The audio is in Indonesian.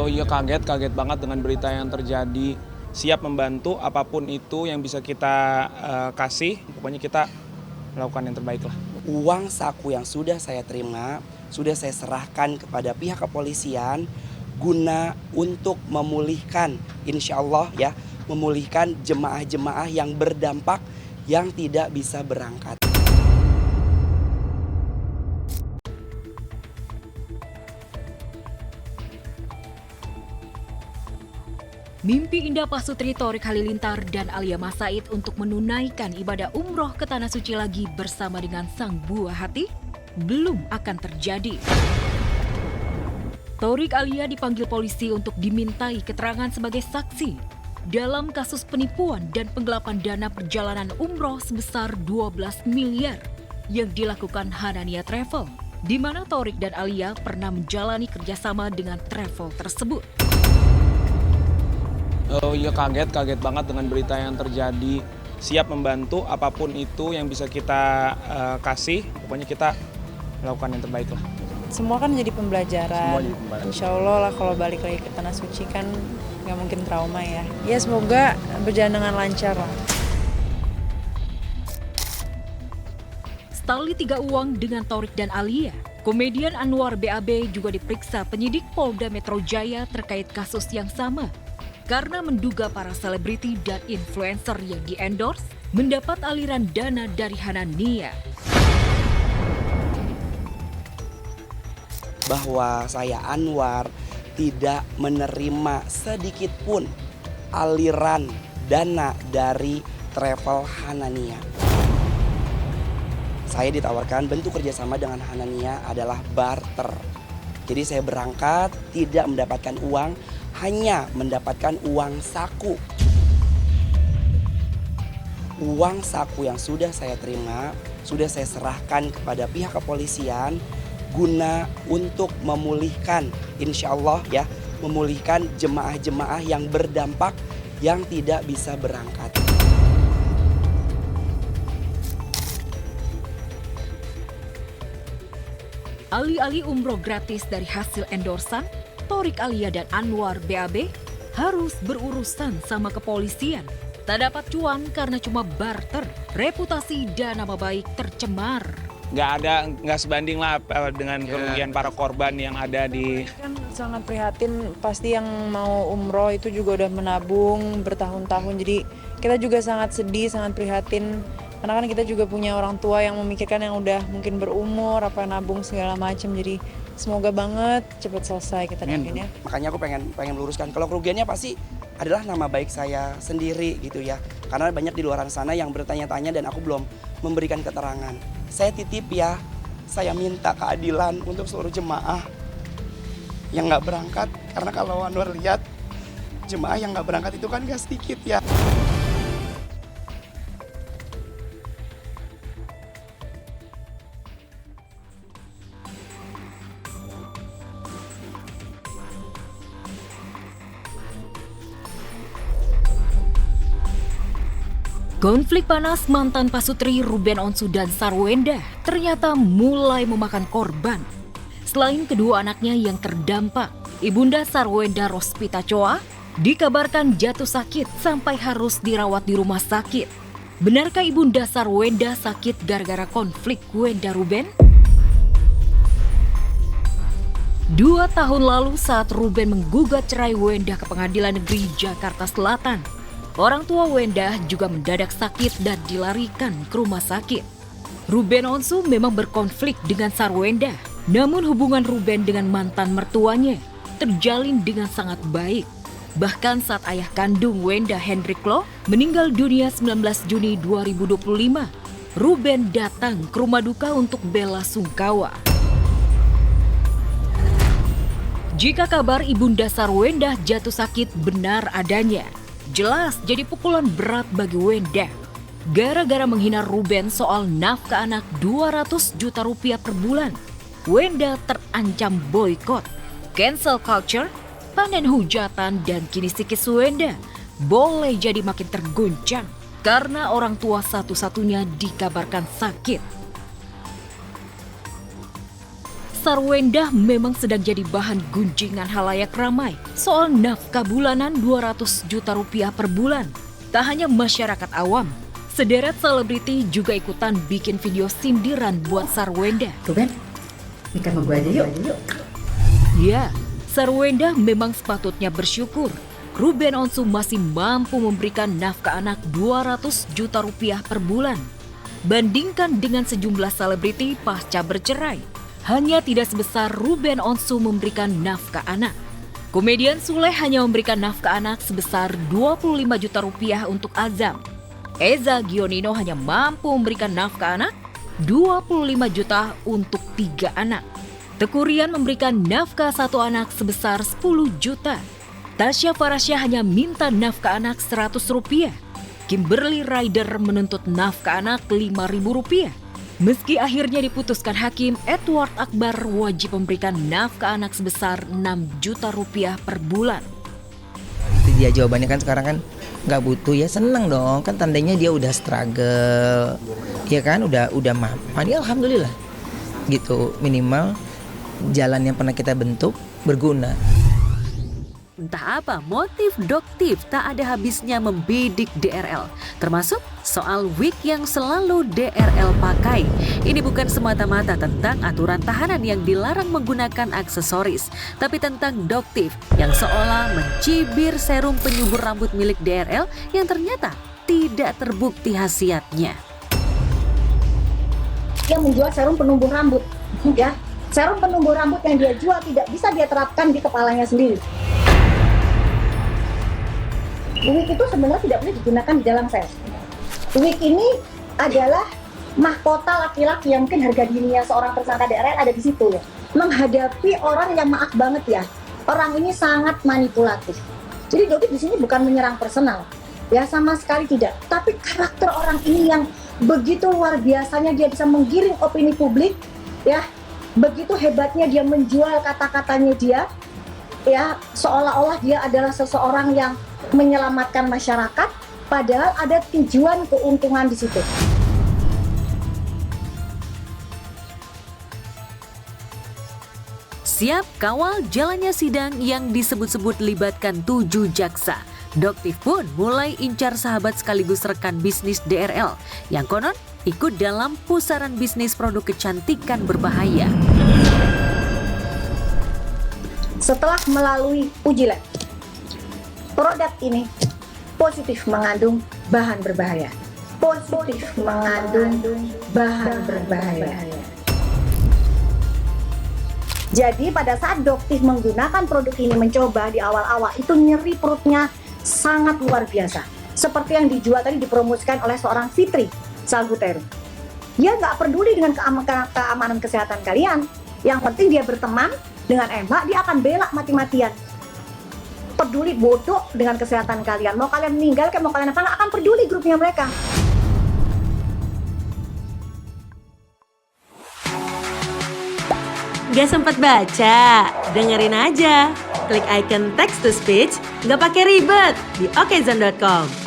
Oh iya, kaget banget dengan berita yang terjadi. Siap membantu apapun itu yang bisa kita kasih, pokoknya kita melakukan yang terbaik lah. Uang saku yang sudah saya terima, sudah saya serahkan kepada pihak kepolisian guna untuk memulihkan, insya Allah ya, memulihkan jemaah-jemaah yang berdampak yang tidak bisa berangkat. Mimpi indah Pasutri Thorik Halilintar dan Alia Mas Said untuk menunaikan ibadah umroh ke Tanah Suci lagi bersama dengan sang buah hati belum akan terjadi. Thorik Alia dipanggil polisi untuk dimintai keterangan sebagai saksi dalam kasus penipuan dan penggelapan dana perjalanan umroh sebesar 12 miliar yang dilakukan Hanania Travel, di mana Thorik dan Alia pernah menjalani kerjasama dengan travel tersebut. Oh iya, kaget banget dengan berita yang terjadi. Siap membantu apapun itu yang bisa kita kasih, pokoknya kita melakukan yang terbaik lah. Semua kan jadi pembelajaran. Insya Allah lah kalau balik lagi ke Tanah Suci kan nggak mungkin trauma ya. Ya semoga berjalan dengan lancar lah. Tali tiga uang dengan Thorik dan Alia. Komedian Anwar BAB juga diperiksa penyidik Polda Metro Jaya terkait kasus yang sama, karena menduga para selebriti dan influencer yang di-endorse mendapat aliran dana dari Hanania. Bahwa saya Anwar tidak menerima sedikit pun aliran dana dari travel Hanania. Saya ditawarkan bentuk kerjasama dengan Hanania adalah barter. Jadi saya berangkat tidak mendapatkan uang, hanya mendapatkan uang saku. Uang saku yang sudah saya terima, sudah saya serahkan kepada pihak kepolisian guna untuk memulihkan, insya Allah ya, memulihkan jemaah-jemaah yang berdampak yang tidak bisa berangkat. Alih-alih umroh gratis dari hasil endorsan, Thorik Alia dan Anwar BAB harus berurusan sama kepolisian. Tak dapat cuan karena cuma barter, reputasi dan nama baik tercemar. Nggak sebanding lah dengan kerugian para korban yang ada di... Kan sangat prihatin, pasti yang mau umroh itu juga udah menabung bertahun-tahun. Jadi kita juga sangat sedih, sangat prihatin. Karena kan kita juga punya orang tua yang memikirkan yang udah mungkin berumur, apa nabung segala macam. Jadi semoga banget cepat selesai kita doain ya. Makanya aku pengen meluruskan, kalau kerugiannya pasti adalah nama baik saya sendiri gitu ya. Karena banyak di luar sana yang bertanya-tanya dan aku belum memberikan keterangan. Saya titip ya, saya minta keadilan untuk seluruh jemaah yang nggak berangkat. Karena kalau Anwar lihat, jemaah yang nggak berangkat itu kan nggak sedikit ya. Konflik panas mantan pasutri Ruben Onsu dan Sarwenda ternyata mulai memakan korban. Selain kedua anaknya yang terdampak, Ibunda Sarwenda Rospita Choa dikabarkan jatuh sakit sampai harus dirawat di rumah sakit. Benarkah Ibunda Sarwenda sakit gara-gara konflik Wenda Ruben? 2 tahun lalu saat Ruben menggugat cerai Wenda ke Pengadilan Negeri Jakarta Selatan, orang tua Wenda juga mendadak sakit dan dilarikan ke rumah sakit. Ruben Onsu memang berkonflik dengan Sarwenda, namun hubungan Ruben dengan mantan mertuanya terjalin dengan sangat baik. Bahkan saat ayah kandung Wenda Hendrik Lo meninggal dunia 19 Juni 2025, Ruben datang ke rumah duka untuk bela sungkawa. Jika kabar Ibunda Sarwenda jatuh sakit benar adanya, jelas jadi pukulan berat bagi Wenda. Gara-gara menghina Ruben soal nafkah anak 200 juta rupiah per bulan, Wenda terancam boykot, cancel culture, panen hujatan, dan kini psikis Wenda boleh jadi makin terguncang karena orang tua satu-satunya dikabarkan sakit. Sarwendah memang sedang jadi bahan gunjingan halayak ramai soal nafkah bulanan 200 juta rupiah per bulan. Tak hanya masyarakat awam, sederet selebriti juga ikutan bikin video sindiran buat Sarwendah. Ruben, nikah sama gue aja yuk. Ya, Sarwendah memang sepatutnya bersyukur. Ruben Onsu masih mampu memberikan nafkah anak 200 juta rupiah per bulan. Bandingkan dengan sejumlah selebriti pasca bercerai, hanya tidak sebesar Ruben Onsu memberikan nafkah anak. Komedian Sule hanya memberikan nafkah anak sebesar 25 juta rupiah untuk Azam. Eza Gionino hanya mampu memberikan nafkah anak 25 juta untuk 3 anak. Teuku Ryan memberikan nafkah 1 anak sebesar 10 juta. Tasya Farasya hanya minta nafkah anak 100 rupiah. Kimberly Ryder menuntut nafkah anak 5.000 rupiah. Meski akhirnya diputuskan hakim, Edward Akbar wajib memberikan nafkah anak sebesar 6 juta rupiah per bulan. Itu dia jawabannya kan sekarang kan nggak butuh ya, seneng dong kan, tandanya dia udah struggle, ya kan udah mapan ya, alhamdulillah gitu, minimal jalan yang pernah kita bentuk berguna. Entah apa motif Doktif tak ada habisnya membidik DRL, termasuk soal wig yang selalu DRL pakai. Ini bukan semata-mata tentang aturan tahanan yang dilarang menggunakan aksesoris, tapi tentang Doktif yang seolah mencibir serum penyubur rambut milik DRL yang ternyata tidak terbukti khasiatnya. Dia menjual serum penumbuh rambut, ya. Serum penumbuh rambut yang dia jual tidak bisa dia terapkan di kepalanya sendiri. Wig itu sebenarnya tidak boleh digunakan di dalam sel. Wig ini adalah mahkota laki-laki yang mungkin harga dirinya seorang tersangka DRL ada di situ ya. Menghadapi orang yang maaf banget ya, orang ini sangat manipulatif. Jadi Doktif di sini bukan menyerang personal, ya sama sekali tidak. Tapi karakter orang ini yang begitu luar biasanya, dia bisa menggiring opini publik, ya. Begitu hebatnya dia menjual kata-katanya dia, ya seolah-olah dia adalah seseorang yang menyelamatkan masyarakat, padahal ada tujuan keuntungan di situ. Siap kawal jalannya sidang yang disebut-sebut libatkan 7 jaksa. Doktif pun mulai incar sahabat sekaligus rekan bisnis DRL yang konon ikut dalam pusaran bisnis produk kecantikan berbahaya. Setelah melalui uji lab, produk ini positif mengandung bahan berbahaya. Positif mengandung bahan berbahaya. Jadi pada saat Doktif menggunakan produk ini mencoba di awal-awal, itu nyeri perutnya sangat luar biasa. Seperti yang dijual tadi, dipromosikan oleh seorang Fitri Salhuteru. Dia nggak peduli dengan keamanan kesehatan kalian. Yang penting dia berteman dengan Emma, dia akan bela mati-matian. Peduli bodoh dengan kesehatan kalian. Mau kalian meninggal, mau kalian apa, nggak akan peduli grupnya mereka. Gak sempat baca? Dengerin aja. Klik icon text to speech, nggak pakai ribet di okezone.com.